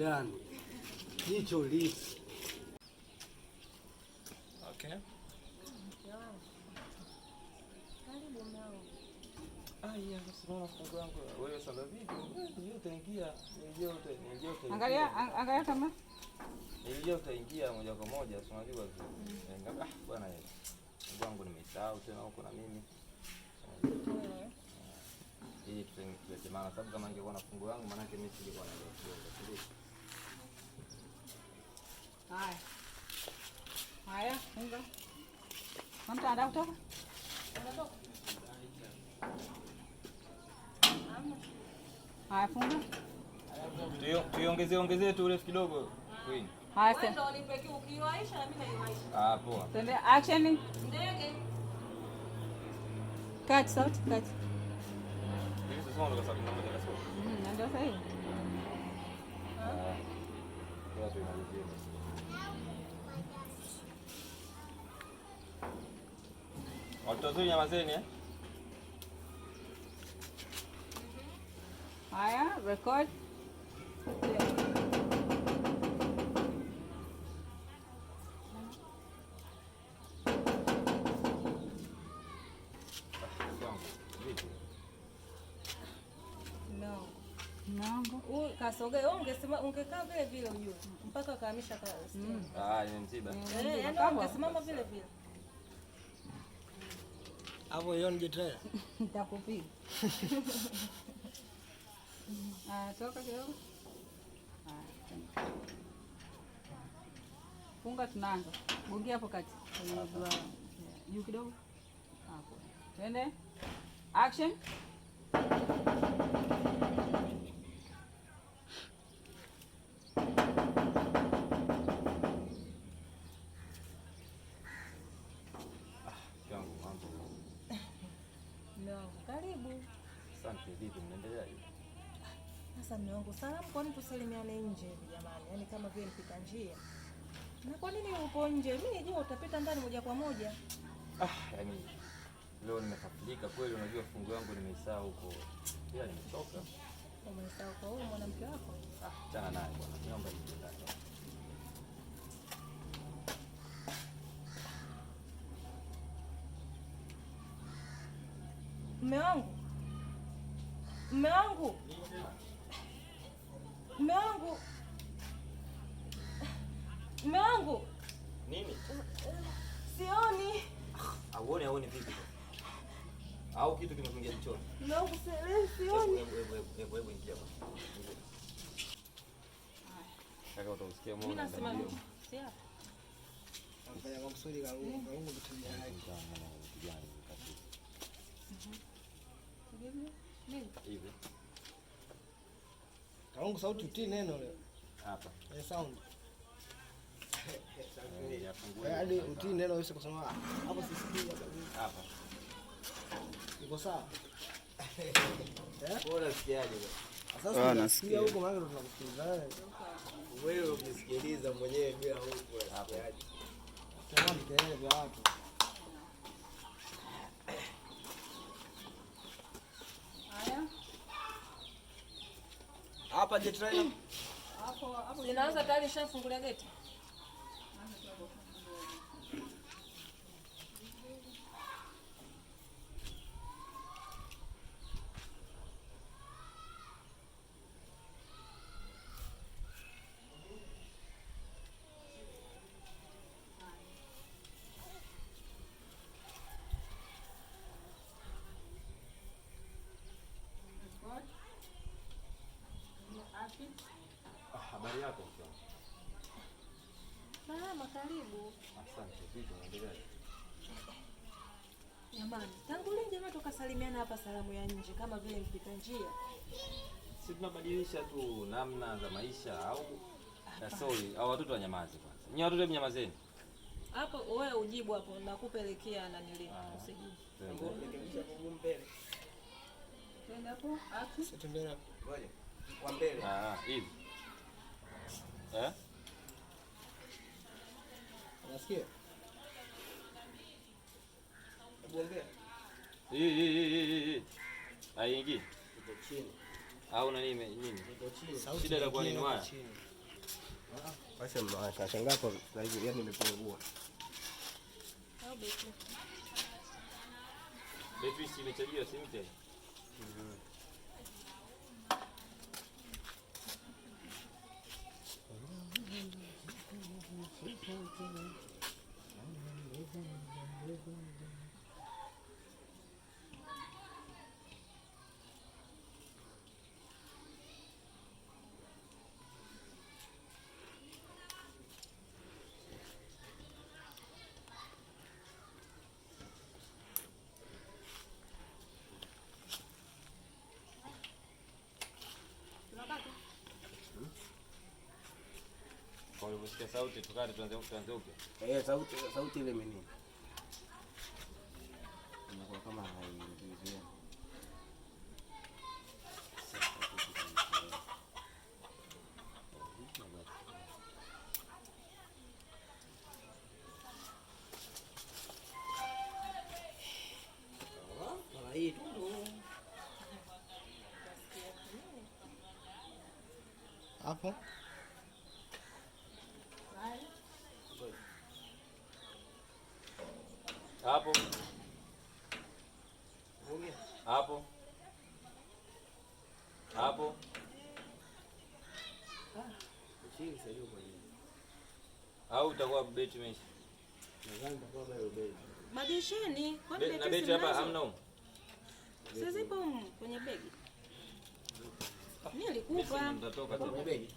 gani? Jicho lipi? Okay. Karibu mnao. Yes, unaona fungu yangu. Wewe sasa vipi? Ndio utaingia, ndio utaingia. Angalia kama. Ndio utaingia moja kwa moja, unajua ngaba bwana yeye. Fungu yangu nimesahau tena huko na mimi. Hii tutengeneze maana sababu kama ingekuwa na fungu yangu maana yake mimi silikuwa na ndio. Haya, funga. Mtu anataka kutoka? Unatoka? Haya, funga. Tuongezee tu urefu kidogo. Queen. Haya, wewe ndio unipeki ukiwaisha na mimi naiwaisha. Poa. Twende action. Ndege. Cut sauti, cut. Hivi sasa ndo sababu moja la sauti. Ndio sahihi. Kwa sababu inalizia. Watoto nyamazeni Haya, record. No. Kasogea, ungesema ungekaa vile vile ujue. Mpaka kahamisha kazi. Ni msiba. Yaani ungesimama vile vile. Hapo hiyo nije tena. Nitakupiga. Toka kidogo. Funga tunaanza. Gongia hapo kati. Juu kidogo. Hapo. Twende. Action. Karibu. Asante, vipi mnaendeleaje? Sasa mume wangu, salamu kwani tusalimiane nje jamani? Yaani kama vile mpita njia. Na kwa nini uko nje? Mimi najua utapita ndani moja kwa moja. Yaani leo nimekafilika kweli, unajua fungu yangu nimeisahau huko. Ila nimechoka. Umesahau kwa huyo mwanamke wako? Achana naye bwana. Niomba nije ndani. Mume wangu. Mume wangu. Mume wangu. Mume wangu. Nini? Sioni. Auone vipi? Au kitu kimekuingia jichoni? Mume wangu sioni. Hebu ingia bwana. Kaka utasikia mbona? Mimi nasema si hapa. Afanya makusudi kaungu kutumia haki. Hivi. Kaungu sauti utii neno leo. Hapa. Sound. Yafungua. Hadi utii neno wewe kusema hapo sisikii hapa. Iko sawa? Bora sikiaje bwana? Sasa nasikia huko maana tunakusikiliza. Wewe umesikiliza mwenyewe bila huko hapa. Kama kelele vya watu. Hapa je try Hapo inaanza tayari shafungulia geti. Habari yako? Salama, karibu. Asante. Vipi unaendelea? Jamani, tangu lini jamaa tukasalimiana hapa salamu ya nje kama vile mpita njia? Si tunabadilisha tu namna za maisha au sorry, au watoto wanyamaze kwanza. Nyinyi watoto mnyamazeni. Hapo wewe ujibu hapo na kupelekea na nili. Usijibu. rekebisha Mungu mbele. Twende hapo, afu. Sitembea ngoja. Kwa mbele. Hivi. Unasikia? Ongea. Aingi. Iko chini. Au na nini? Iko chini. Shida la kwa nini waya? Basi mnashangaa kwa sasa hivi yani nimepungua. Au beti. Betri si imechajiwa si mpya. Kwa hivyo sikia sauti tukate tuanze upya. Sauti ile mimi. Inakuwa kama haiingia. Hii tu hapo hapo hapo hapo au utakuwa beti meshi Badilisheni, kwani na beti hapa hamna. Sasa zipo kwenye begi. Mimi nilikupa. Mtatoka tu begi.